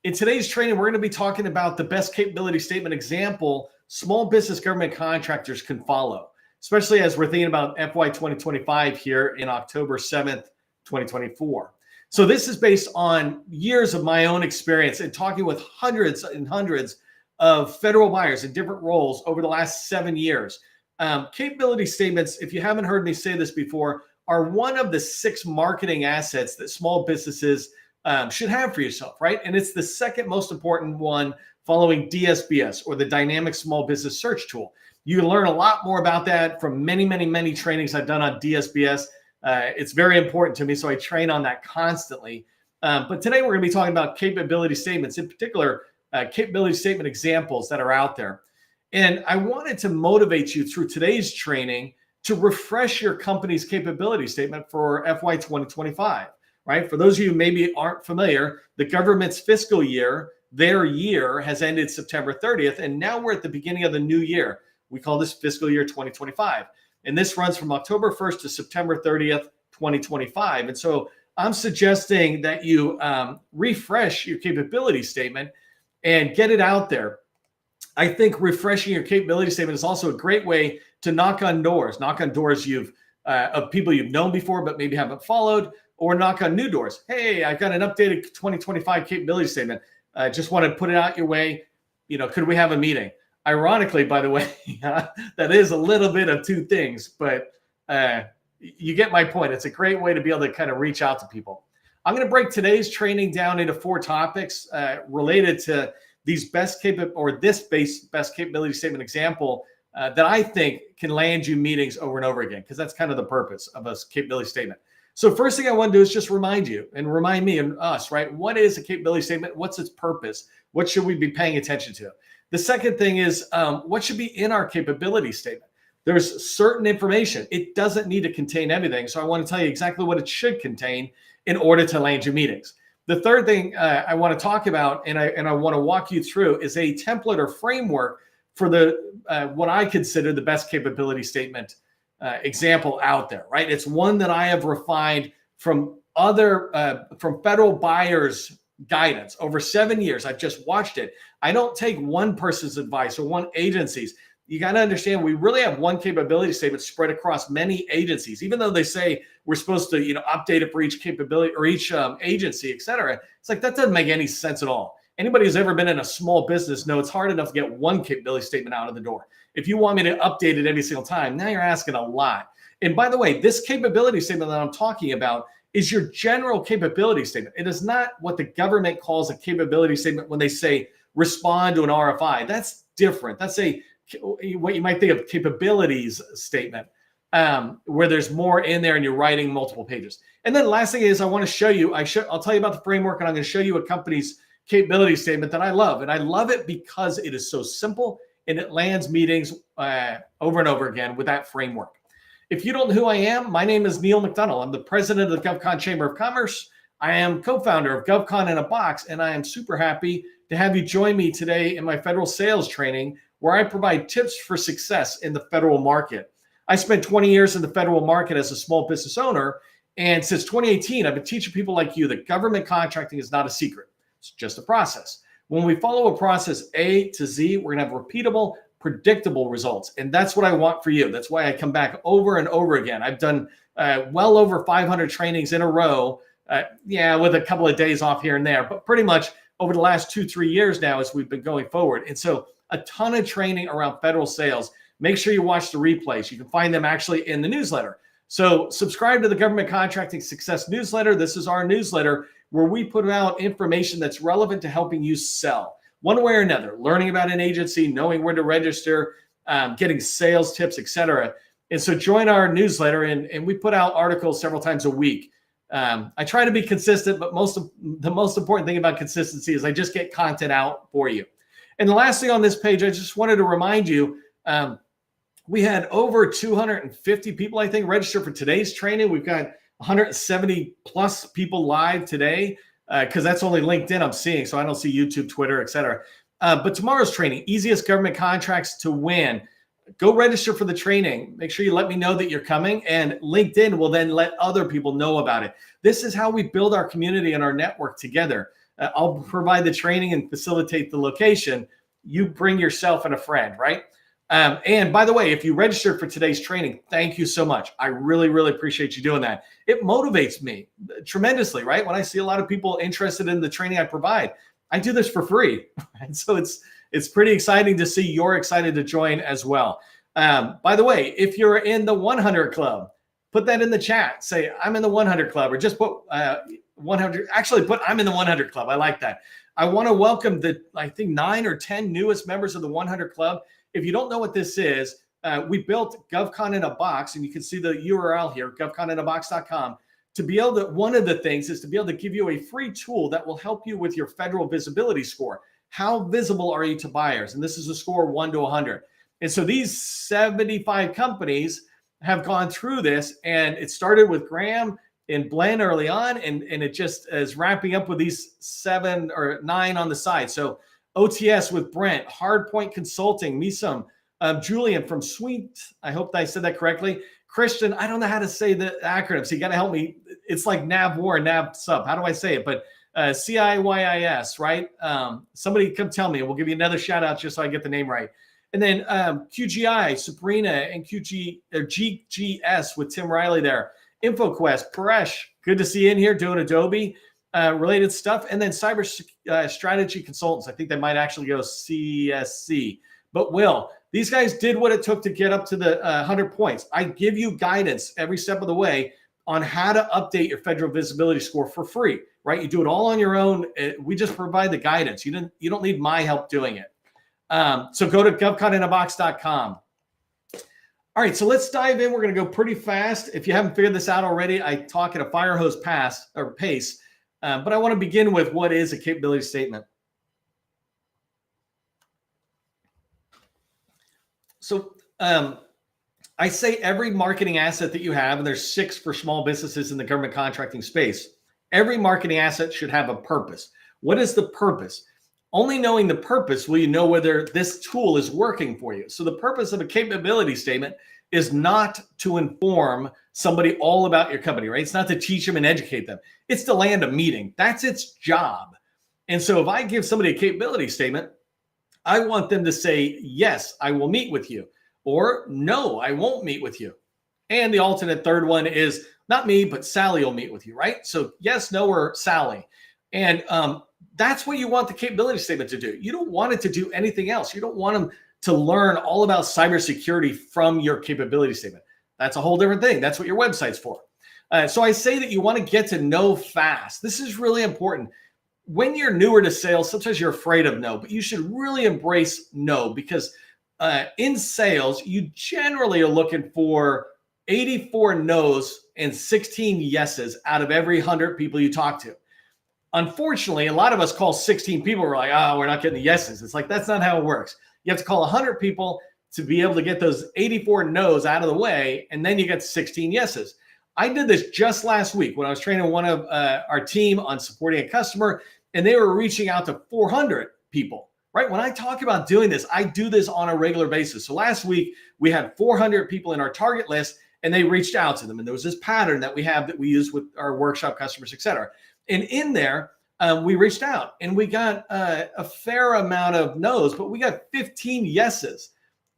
In today's training, we're going to be talking about the best capability statement example small business government contractors can follow, especially as we're thinking about FY 2025 here in October 7th, 2024. So this is based on years of my own experience and talking with hundreds and hundreds of federal buyers in different roles over the last 7 years. Capability statements, if you haven't heard me say this before, are one of the 6 marketing assets that small businesses should have for yourself, right? And it's the second most important one following DSBS, or the Dynamic Small Business Search Tool. You can learn a lot more about that from many trainings I've done on DSBS. It's very important to me, so I train on that constantly. But today we're going to be talking about capability statements, in particular, capability statement examples that are out there. And I wanted to motivate you through today's training to refresh your company's capability statement for FY 2025, right? For those of you who maybe aren't familiar, the government's fiscal year, their year has ended September 30th, and now we're at the beginning of the new year. We call this fiscal year 2025. And this runs from October 1st to September 30th, 2025. And so I'm suggesting that you refresh your capability statement and get it out there. I think refreshing your capability statement is also a great way to knock on doors of people you've known before but maybe haven't followed, or knock on new doors. Hey, I've got an updated 2025 capability statement. I just want to put it out your way. Could we have a meeting? Ironically, by the way, that is a little bit of two things, but you get my point. It's a great way to be able to kind of reach out to people. I'm going to break today's training down into 4 topics related to these best capability statement example that I think can land you meetings over and over again, because that's kind of the purpose of a capability statement. So first thing I want to do is just remind you and remind me and us, right? What is a capability statement? What's its purpose? What should we be paying attention to? The second thing is what should be in our capability statement? There's certain information. It doesn't need to contain everything. So I want to tell you exactly what it should contain in order to land your meetings. The third thing I want to talk about and I want to walk you through is a template or framework for what I consider the best capability statement example out there, right? It's one that I have refined from federal buyers' guidance over 7 years. I've just watched it. I don't take one person's advice or one agency's. You got to understand, we really have one capability statement spread across many agencies, even though they say we're supposed to, update it for each capability or each agency, et cetera. It's like, that doesn't make any sense at all. Anybody who's ever been in a small business knows it's hard enough to get one capability statement out of the door. If you want me to update it every single time, now you're asking a lot. And by the way, this capability statement that I'm talking about is your general capability statement. It is not what the government calls a capability statement when they say respond to an RFI. That's different. That's what you might think of capabilities statement, where there's more in there and you're writing multiple pages. And then the last thing is I want to show you, I'll tell you about the framework, and I'm going to show you a company's capability statement that I love. And I love it because it is so simple and it lands meetings over and over again with that framework. If you don't know who I am, my name is Neil McDonald. I'm the president of the GovCon Chamber of Commerce. I am co-founder of GovCon in a Box, and I am super happy to have you join me today in my federal sales training, where I provide tips for success in the federal market. I spent 20 years in the federal market as a small business owner, and since 2018, I've been teaching people like you that government contracting is not a secret. It's just a process. When we follow a process A to Z, we're going to have repeatable, predictable results. And that's what I want for you. That's why I come back over and over again. I've done well over 500 trainings in a row, with a couple of days off here and there, but pretty much over the last 2-3 years now as we've been going forward. And so a ton of training around federal sales. Make sure you watch the replays. You can find them actually in the newsletter. So subscribe to the Government Contracting Success newsletter. This is our newsletter where we put out information that's relevant to helping you sell one way or another, learning about an agency, knowing where to register, getting sales tips, etc. And so join our newsletter, and we put out articles several times a week. I try to be consistent, but the most important thing about consistency is I just get content out for you. And the last thing on this page, I just wanted to remind you, we had over 250 people, I think, register for today's training. We've got 170 plus people live today, because that's only LinkedIn I'm seeing, so I don't see YouTube, Twitter, etc. But tomorrow's training, easiest government contracts to win. Go register for the training. Make sure you let me know that you're coming, and LinkedIn will then let other people know about it. This is how we build our community and our network together. I'll provide the training and facilitate the location. You bring yourself and a friend, right? And by the way, if you registered for today's training, thank you so much. I really, really appreciate you doing that. It motivates me tremendously, right? When I see a lot of people interested in the training I provide, I do this for free. And so it's pretty exciting to see you're excited to join as well. By the way, if you're in the 100 Club, put that in the chat. Say, I'm in the 100 Club, or just put 100. Actually, put I'm in the 100 Club. I like that. I want to welcome the, I think, 9 or 10 newest members of the 100 Club. If you don't know what this is, we built GovCon in a box, and you can see the URL here, govconinAbox.com. To be able to, one of the things is to be able to give you a free tool that will help you with your federal visibility score. How visible are you to buyers? And this is a score 1 to 100. And so these 75 companies have gone through this, and it started with Graham and Glenn early on, and it just is wrapping up with these 7 or 9 on the side. So OTS with Brent, Hardpoint Consulting, Misum, Julian from Sweet, I hope I said that correctly. Christian, I don't know how to say the acronyms. So you got to help me. It's like NAV War, NAV Sub. How do I say it? But CIYIS, right? Somebody come tell me. We'll give you another shout out just so I get the name right. And then QGI, Sabrina, and GGS with Tim Riley there. InfoQuest, Paresh, good to see you in here doing Adobe related stuff. And then Cyber Strategy Consultants. I think they might actually go CSC. But Will, these guys did what it took to get up to the 100 points. I give you guidance every step of the way on how to update your federal visibility score for free, right? You do it all on your own. We just provide the guidance. You don't need my help doing it. So go to govconinAbox.com. All right, so let's dive in. We're going to go pretty fast. If you haven't figured this out already, I talk at a fire hose pace. But I want to begin with what is a capability statement. So I say every marketing asset that you have, and there's 6 for small businesses in the government contracting space, every marketing asset should have a purpose. What is the purpose? Only knowing the purpose will you know whether this tool is working for you. So the purpose of a capability statement is not to inform somebody all about your company, right? It's not to teach them and educate them. It's to land a meeting. That's its job. And so if I give somebody a capability statement, I want them to say, yes, I will meet with you, or no, I won't meet with you. And the alternate third one is not me, but Sally will meet with you, right? So yes, no, or Sally. And that's what you want the capability statement to do. You don't want it to do anything else. You don't want them to learn all about cybersecurity from your capability statement. That's a whole different thing. That's what your website's for. So I say that you want to get to know fast. This is really important. When you're newer to sales, sometimes you're afraid of no, but you should really embrace no, because in sales, you generally are looking for 84 no's and 16 yeses out of every 100 people you talk to. Unfortunately, a lot of us call 16 people. We're like, oh, we're not getting the yeses. It's like, that's not how it works. You have to call 100 people to be able to get those 84 no's out of the way, and then you get 16 yeses. I did this just last week when I was training one of our team on supporting a customer, and they were reaching out to 400 people, right? When I talk about doing this, I do this on a regular basis. So last week, we had 400 people in our target list, and they reached out to them. And there was this pattern that we have that we use with our workshop customers, et cetera. And in there, we reached out, and we got a fair amount of no's, but we got 15 yeses.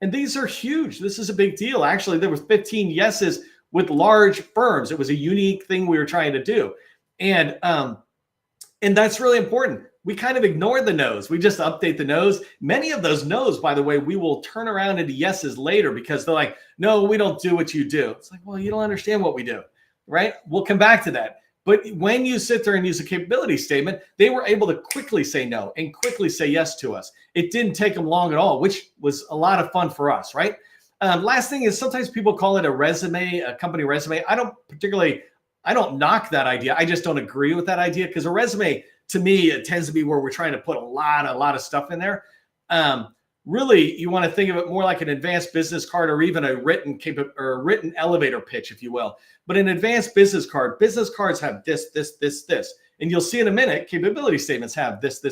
And these are huge. This is a big deal. Actually, there was 15 yeses with large firms. It was a unique thing we were trying to do. And that's really important. We kind of ignore the no's. We just update the no's. Many of those no's, by the way, we will turn around into yeses later because they're like, no, we don't do what you do. It's like, well, you don't understand what we do, right? We'll come back to that. But when you sit there and use a capability statement, they were able to quickly say no and quickly say yes to us. It didn't take them long at all, which was a lot of fun for us, right? Last thing is sometimes people call it a resume, a company resume. I don't knock that idea. I just don't agree with that idea because a resume, to me, it tends to be where we're trying to put a lot of stuff in there. Really, you want to think of it more like an advanced business card or even a written elevator pitch, if you will. But an advanced business cards have this. And you'll see in a minute, capability statements have this.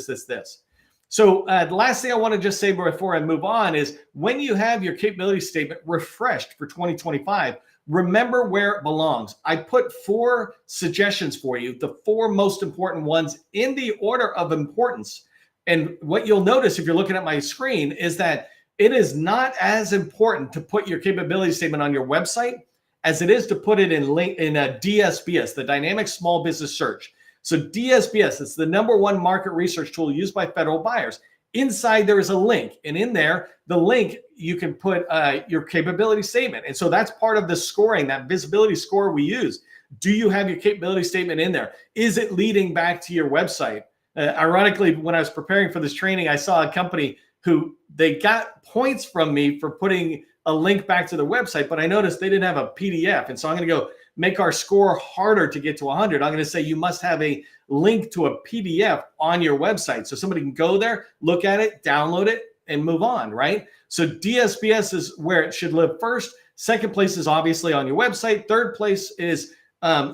So the last thing I want to just say before I move on is when you have your capability statement refreshed for 2025, remember where it belongs. I put 4 suggestions for you, the 4 most important ones in the order of importance. And what you'll notice if you're looking at my screen is that it is not as important to put your capability statement on your website as it is to put it in a DSBS, the Dynamic Small Business Search. So DSBS, it's the #1 market research tool used by federal buyers. Inside there is a link, and in there, the link, you can put your capability statement. And so that's part of the scoring, that visibility score we use. Do you have your capability statement in there? Is it leading back to your website? Ironically, when I was preparing for this training, I saw a company who they got points from me for putting a link back to the website, but I noticed they didn't have a PDF. And so I'm going to go make our score harder to get to 100. I'm going to say you must have a link to a PDF on your website so somebody can go there, look at it, download it, and move on, right? So DSBS is where it should live first. Second place is obviously on your website. Third place is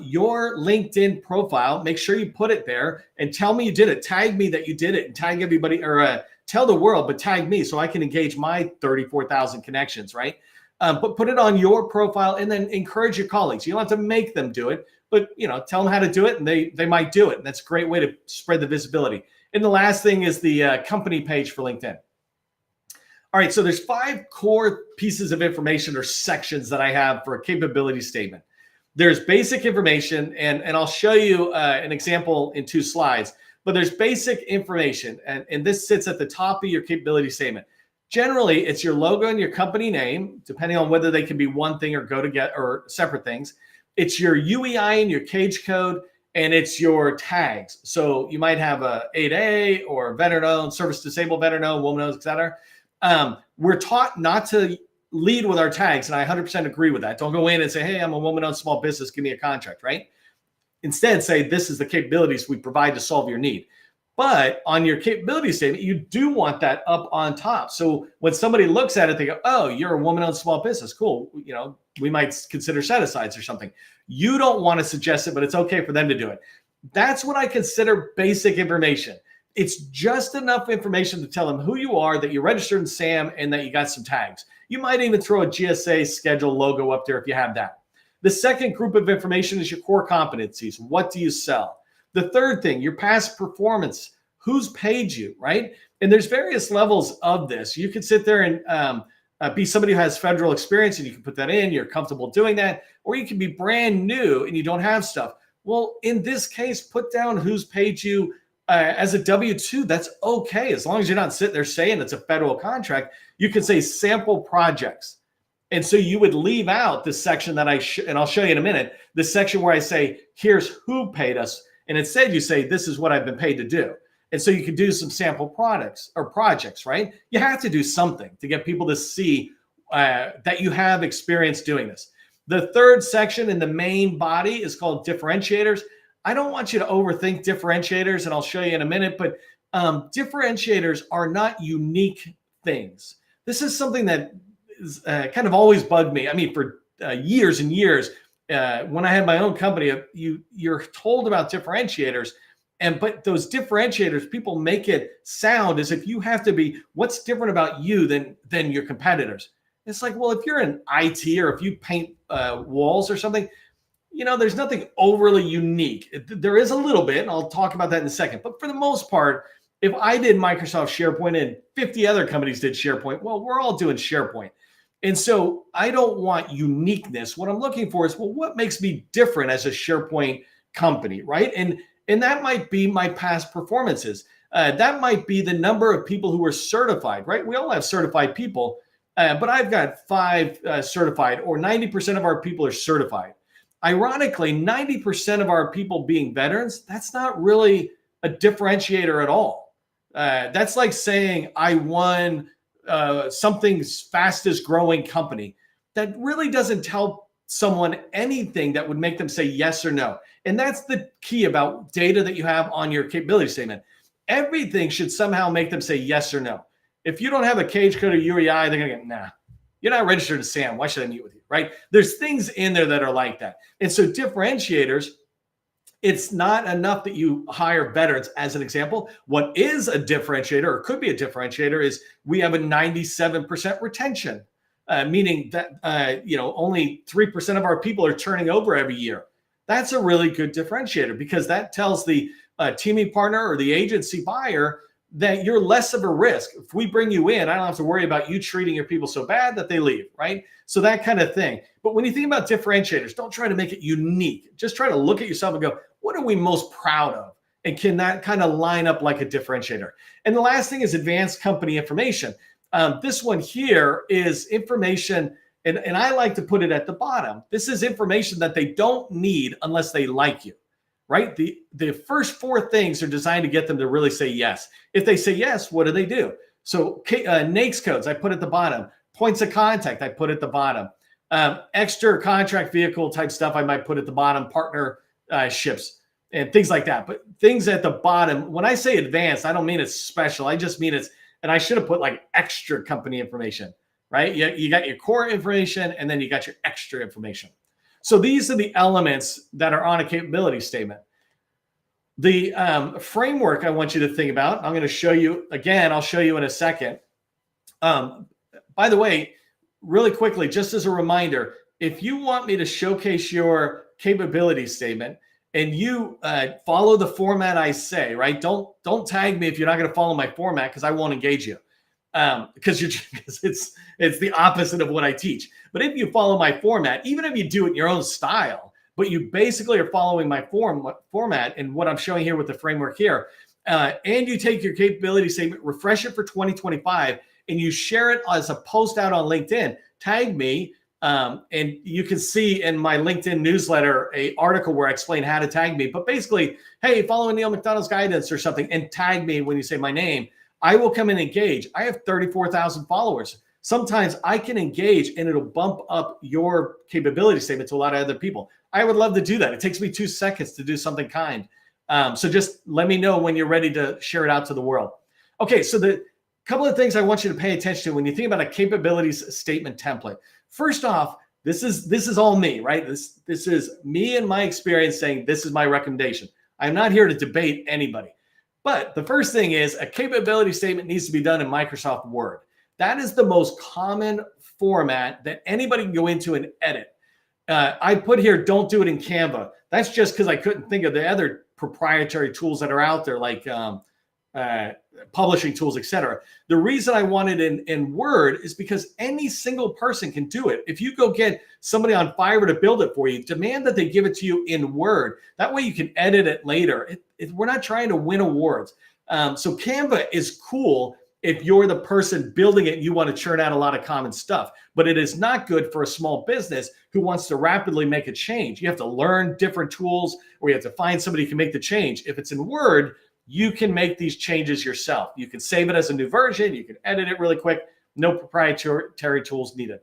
your LinkedIn profile. Make sure you put it there and tell me you did it. Tag me that you did it and tag everybody, or tell the world, but tag me so I can engage my 34,000 connections, right? But put it on your profile and then encourage your colleagues. You don't have to make them do it, but tell them how to do it and they might do it. And that's a great way to spread the visibility. And the last thing is the company page for LinkedIn. All right, so there's 5 core pieces of information or sections that I have for a capability statement. There's basic information, and I'll show you an example in 2 slides, but there's basic information, and this sits at the top of your capability statement. Generally, it's your logo and your company name, depending on whether they can be one thing or go together or separate things. It's your UEI and your cage code, and it's your tags. So you might have a 8A or veteran-owned, service-disabled veteran-owned, woman-owned, et cetera. We're taught not to lead with our tags, and I 100% agree with that. Don't go in and say, hey, I'm a woman-owned small business, give me a contract, right? Instead, say, this is the capabilities we provide to solve your need. But on your capability statement, you do want that up on top. So when somebody looks at it, they go, oh, you're a woman-owned small business. Cool. We might consider set-asides or something. You don't want to suggest it, but it's okay for them to do it. That's what I consider basic information. It's just enough information to tell them who you are, that you're registered in SAM, and that you got some tags. You might even throw a GSA schedule logo up there if you have that. The second group of information is your core competencies. What do you sell? The third thing, your past performance. Who's paid you, right? And there's various levels of this. You could sit there and be somebody who has federal experience, and you can put that in. You're comfortable doing that. Or you can be brand new and you don't have stuff. Well, in this case, put down who's paid you as a W-2. That's okay. As long as you're not sitting there saying it's a federal contract, you can say sample projects. And so you would leave out the section that and I'll show you in a minute, the section where I say, here's who paid us. And instead you say, this is what I've been paid to do. And so you could do some sample products or projects, right? You have to do something to get people to see that you have experience doing this. The third section in the main body is called differentiators. I don't want you to overthink differentiators, and I'll show you in a minute, but differentiators are not unique things. This is something that is, kind of always bugged me. I mean, for years and years, when I had my own company, you're told about differentiators, but those differentiators, people make it sound as if you have to be, what's different about you than your competitors? It's like, well, if you're in IT or if you paint walls or something, there's nothing overly unique. There is a little bit, and I'll talk about that in a second. But for the most part, if I did Microsoft SharePoint and 50 other companies did SharePoint, well, we're all doing SharePoint. And so I don't want uniqueness. What I'm looking for is, well, what makes me different as a SharePoint company, right? And that might be my past performances. That might be the number of people who are certified, right? We all have certified people, but I've got 5 certified, or 90% of our people are certified. Ironically, 90% of our people being veterans, that's not really a differentiator at all. That's like saying I won something's fastest growing company. That really doesn't tell someone anything that would make them say yes or no. And that's the key about data that you have on your capability statement. Everything should somehow make them say yes or no. If you don't have a cage code or UEI, they're going to get, nah, you're not registered to SAM. Why should I meet with you, right? There's things in there that are like that. And so differentiators, it's not enough that you hire veterans as an example. What is a differentiator, or could be a differentiator, is we have a 97% retention. meaning that, only 3% of our people are turning over every year. That's a really good differentiator because that tells the teaming partner or the agency buyer that you're less of a risk. If we bring you in, I don't have to worry about you treating your people so bad that they leave, right? So that kind of thing. But when you think about differentiators, don't try to make it unique. Just try to look at yourself and go, what are we most proud of? And can that kind of line up like a differentiator? And the last thing is advanced company information. This one here is information, and I like to put it at the bottom. This is information that they don't need unless they like you. Right? The first 4 things are designed to get them to really say yes. If they say yes, what do? So NAICS codes, I put at the bottom. Points of contact, I put at the bottom. Extra contract vehicle type stuff, I might put at the bottom. Partnerships and things like that. But things at the bottom, when I say advanced, I don't mean it's special. I just mean and I should have put like extra company information, right? You got your core information and then you got your extra information. So these are the elements that are on a capability statement. The framework I want you to think about, I'm going to show you again, I'll show you in a second. By the way, really quickly, just as a reminder, if you want me to showcase your capability statement and you follow the format I say, right? Don't tag me if you're not going to follow my format because I won't engage you. Because it's the opposite of what I teach. But if you follow my format, even if you do it in your own style, but you basically are following my format and what I'm showing here with the framework here, and you take your capability statement, refresh it for 2025, and you share it as a post out on LinkedIn, tag me, and you can see in my LinkedIn newsletter an article where I explain how to tag me. But basically, hey, following Neil McDonald's guidance or something, and tag me when you say my name. I will come and engage. I have 34,000 followers. Sometimes I can engage and it'll bump up your capability statement to a lot of other people. I would love to do that. It takes me 2 seconds to do something kind. So just let me know when you're ready to share it out to the world. Okay, so the couple of things I want you to pay attention to when you think about a capabilities statement template. First off, this is all me, right? This is me and my experience saying this is my recommendation. I'm not here to debate anybody. But the first thing is a capability statement needs to be done in Microsoft Word. That is the most common format that anybody can go into and edit. I put here, don't do it in Canva. That's just because I couldn't think of the other proprietary tools that are out there, like publishing tools, etc. The reason I want it in Word is because any single person can do it. If you go get somebody on Fiverr to build it for you, demand that they give it to you in Word. That way you can edit it later. We're not trying to win awards. So Canva is cool if you're the person building it, you want to churn out a lot of common stuff. But it is not good for a small business who wants to rapidly make a change. You have to learn different tools, or you have to find somebody who can make the change. If it's in Word, you can make these changes yourself. You can save it as a new version. You can edit it really quick. No proprietary tools needed.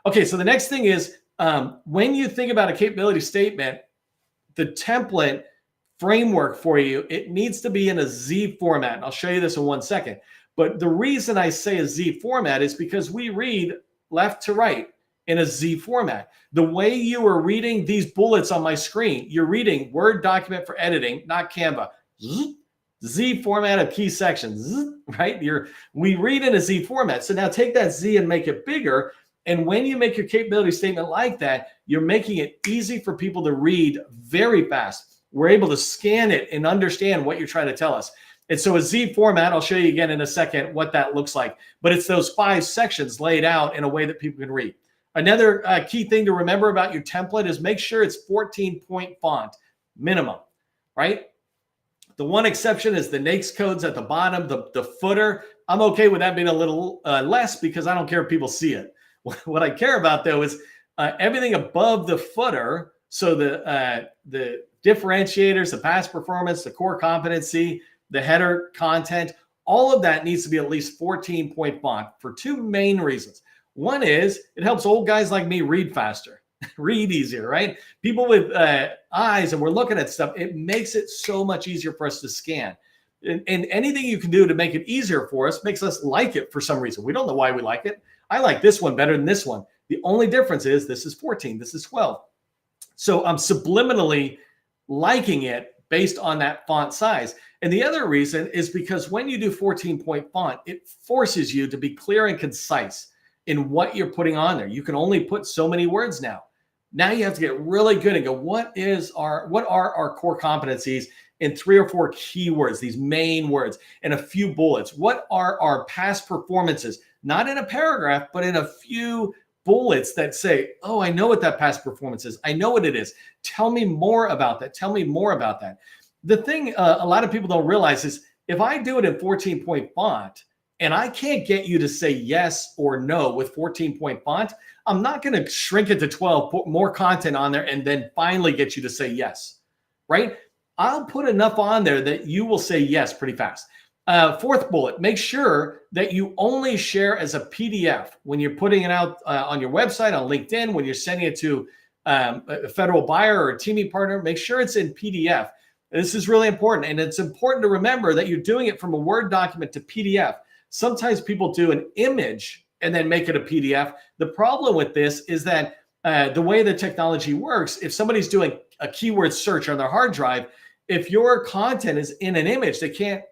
Okay, so the next thing is when you think about a capability statement, the template framework for you, it needs to be in a Z format. And I'll show you this in 1 second. But the reason I say a Z format is because we read left to right in a Z format. The way you are reading these bullets on my screen, you're reading Word document for editing, not Canva. Z format of key sections, right? We read in a Z format. So now take that Z and make it bigger. And when you make your capability statement like that, you're making it easy for people to read very fast. We're able to scan it and understand what you're trying to tell us. And so a Z format, I'll show you again in a second what that looks like. But it's those 5 sections laid out in a way that people can read. Another key thing to remember about your template is make sure it's 14-point font minimum, right? The one exception is the NAICS codes at the bottom, the footer. I'm okay with that being a little less because I don't care if people see it. What I care about, though, is everything above the footer. So the differentiators, the past performance, the core competency, the header content, all of that needs to be at least 14-point font for 2 main reasons. One is it helps old guys like me read faster, read easier, right? People with eyes, and we're looking at stuff, it makes it so much easier for us to scan. And anything you can do to make it easier for us makes us like it for some reason. We don't know why we like it. I like this one better than this one. The only difference is this is 14, this is 12. So I'm subliminally liking it based on that font size. And the other reason is because when you do 14-point font, it forces you to be clear and concise. in what you're putting on there. You can only put so many words now. Now you have to get really good and go, what are our core competencies in 3 or 4 keywords, these main words, and a few bullets? What are our past performances? Not in a paragraph, but in a few bullets that say, oh, I know what that past performance is. I know what it is. Tell me more about that. Tell me more about that. The thing a lot of people don't realize is if I do it in 14-point font and I can't get you to say yes or no with 14-point font, I'm not going to shrink it to 12, put more content on there, and then finally get you to say yes, right? I'll put enough on there that you will say yes pretty fast. 4th bullet, make sure that you only share as a PDF when you're putting it out on your website, on LinkedIn, when you're sending it to a federal buyer or a teaming partner. Make sure it's in PDF. This is really important. And it's important to remember that you're doing it from a Word document to PDF. Sometimes people do an image and then make it a PDF. The problem with this is that the way the technology works, if somebody's doing a keyword search on their hard drive, if your content is in an image, they can't,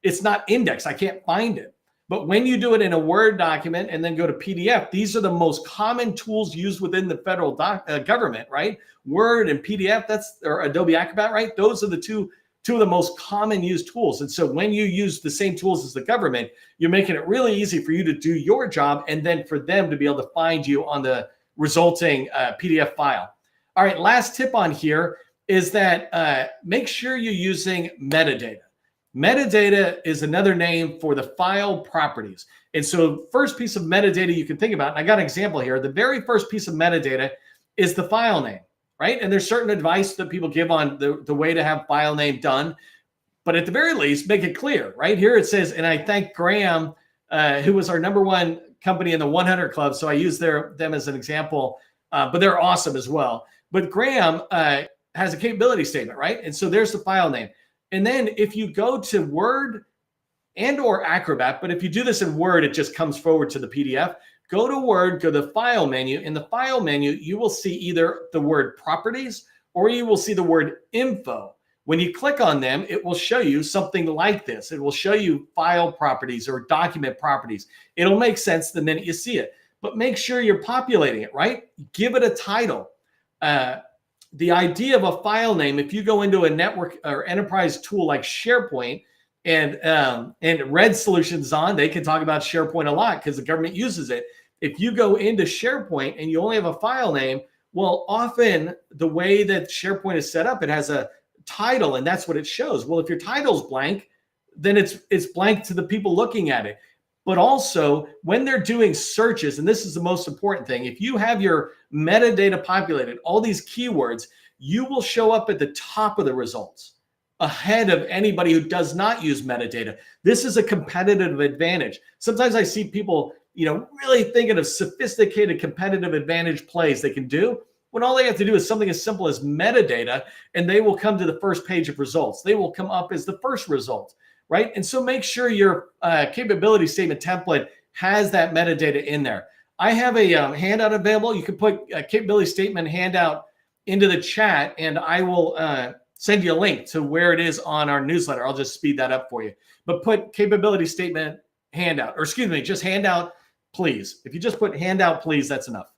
it's not indexed. I can't find it. But when you do it in a Word document and then go to PDF, these are the most common tools used within the federal government, right? Word and PDF, or Adobe Acrobat, right? Those are the two of the most common used tools. And so when you use the same tools as the government, you're making it really easy for you to do your job and then for them to be able to find you on the resulting PDF file. All right, last tip on here is that make sure you're using metadata. Metadata is another name for the file properties. And so first piece of metadata you can think about, and I got an example here, the very first piece of metadata is the file name, right? And there's certain advice that people give on the way to have file name done. But at the very least, make it clear, right? Here it says, and I thank Graham, who was our #1 company in the 100 Club. So I use them as an example, but they're awesome as well. But Graham has a capability statement, right? And so there's the file name. And then if you go to Word and or Acrobat, but if you do this in Word, it just comes forward to the PDF. Go to Word, go to the File menu. In the File menu, you will see either the word Properties or you will see the word Info. When you click on them, it will show you something like this. It will show you File Properties or Document Properties. It'll make sense the minute you see it. But make sure you're populating it, right? Give it a title. The idea of a file name, if you go into a network or enterprise tool like SharePoint and Red Solutions on, they can talk about SharePoint a lot because the government uses it. If you go into SharePoint and you only have a file name, well, often the way that SharePoint is set up, it has a title and that's what it shows. Well, if your title's blank, then it's blank to the people looking at it. But also when they're doing searches, and this is the most important thing, if you have your metadata populated, all these keywords, you will show up at the top of the results ahead of anybody who does not use metadata. This is a competitive advantage. Sometimes I see people, really thinking of sophisticated competitive advantage plays they can do when all they have to do is something as simple as metadata, and they will come to the first page of results. They will come up as the first result. Right? And so make sure your capability statement template has that metadata in there. I have a handout available. You can put a capability statement handout into the chat and I will send you a link to where it is on our newsletter. I'll just speed that up for you. But put capability statement handout, or excuse me, just handout, please. If you just put handout, please, that's enough.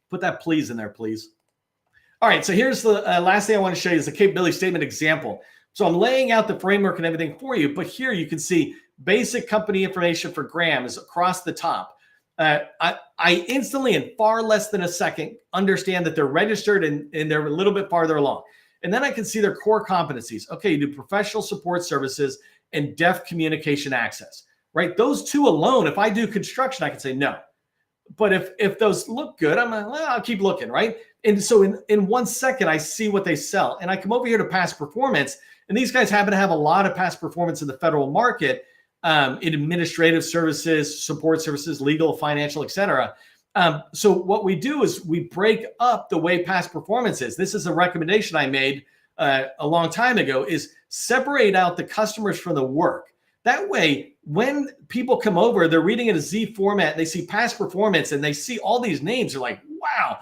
Put that please in there, please. All right, so here's the last thing I want to show you is the capability statement example. So I'm laying out the framework and everything for you, but here you can see basic company information for Graham is across the top. I instantly, in far less than a second, understand that they're registered and they're a little bit farther along. And then I can see their core competencies. Okay, you do professional support services and deaf communication access, right? Those two alone, if I do construction, I can say no. But if those look good, I'm like, well, I'll keep looking, right? And so in 1 second, I see what they sell. And I come over here to past performance. And these guys happen to have a lot of past performance in the federal market, in administrative services, support services, legal, financial, et cetera. So what we do is we break up the way past performance is. This is a recommendation I made a long time ago, is separate out the customers from the work. That way, when people come over, they're reading in a Z format, they see past performance and they see all these names. They're like, wow,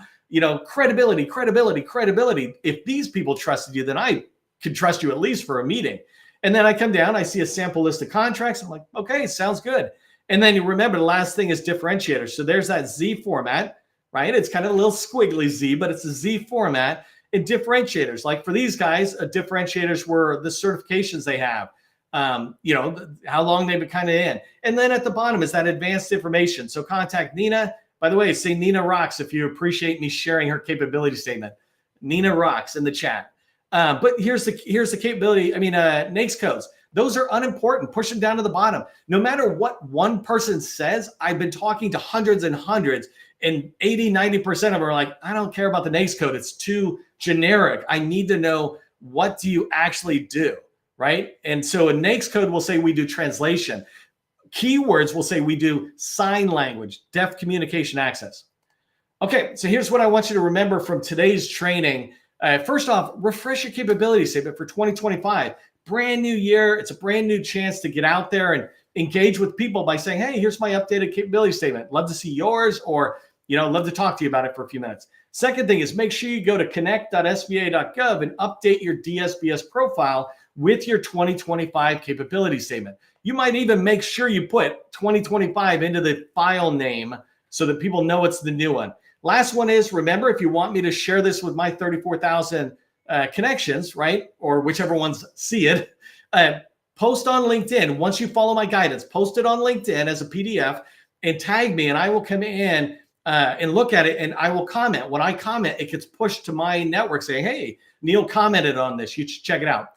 credibility, credibility, credibility. If these people trusted you, then I can trust you at least for a meeting. And then I come down, I see a sample list of contracts. I'm like, okay, sounds good. And then you remember the last thing is differentiators. So there's that Z format, right? It's kind of a little squiggly Z, but it's a Z format. And differentiators, like for these guys, differentiators were the certifications they have, you know, how long they've been kind of in. And then at the bottom is that advanced information. So contact Nina. By the way, say Nina rocks if you appreciate me sharing her capability statement. Nina rocks in the chat. But here's the capability. I mean, NAICS codes. Those are unimportant. Push them down to the bottom. No matter what one person says, I've been talking to hundreds and hundreds, and 80, 90% of them are like, I don't care about the NAICS code. It's too generic. I need to know, what do you actually do, right? And so a NAICS code will say we do translation. Keywords will say we do sign language, deaf communication access. Okay, so here's what I want you to remember from today's training. First off, refresh your capability statement for 2025. Brand new year. It's a brand new chance to get out there and engage with people by saying, hey, here's my updated capability statement. Love to see yours, or, you know, love to talk to you about it for a few minutes. Second thing is make sure you go to connect.sba.gov and update your DSBS profile with your 2025 capability statement. You might even make sure you put 2025 into the file name so that people know it's the new one. Last one is, remember, if you want me to share this with my 34,000 connections, right, or whichever ones see it, post on LinkedIn. Once you follow my guidance, post it on LinkedIn as a PDF and tag me, and I will come in and look at it, and I will comment. When I comment, it gets pushed to my network saying, hey, Neil commented on this. You should check it out.